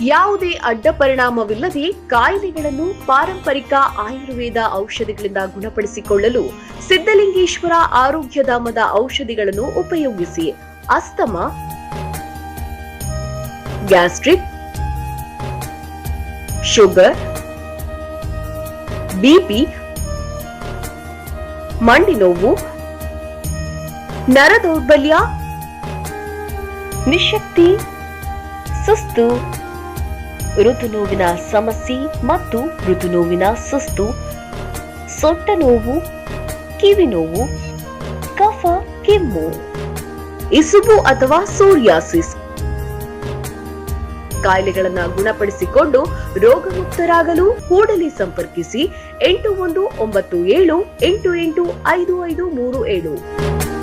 ಯಾವುದೇ ಅಡ್ಡ ಪರಿಣಾಮವಿಲ್ಲದೆ ಕಾಯಿಲೆಗಳನ್ನು ಪಾರಂಪರಿಕ ಆಯುರ್ವೇದ ಔಷಧಿಗಳಿಂದ ಗುಣಪಡಿಸಿಕೊಳ್ಳಲು ಸಿದ್ಧಲಿಂಗೇಶ್ವರ ಆರೋಗ್ಯಧಾಮದ ಔಷಧಿಗಳನ್ನು ಉಪಯೋಗಿಸಿ. ಅಸ್ತಮಾ, ಗ್ಯಾಸ್ಟ್ರಿಕ್, ಶುಗರ್, ಬಿಪಿ, ಮಂಡಿ ನೋವು, ನರ ದೌರ್ಬಲ್ಯ, ನಿಶಕ್ತಿ, ಸುಸ್ತು, ಋತುನೋವಿನ ಸಮಸ್ಯೆ ಮತ್ತು ಋತುನೋವಿನ ಸುಸ್ತು, ಸೊಟ್ಟ ನೋವು, ಕಿವಿ ನೋವು, ಕಫ, ಕೆಮ್ಮು, ಇಸುಬು ಅಥವಾ ಸೋರಿಯಾಸಿಸ್ ಕಾಯಿಲೆಗಳನ್ನು ಗುಣಪಡಿಸಿಕೊಂಡು ರೋಗಮುಕ್ತರಾಗಲು ಕೂಡಲೇ ಸಂಪರ್ಕಿಸಿ 8197885537.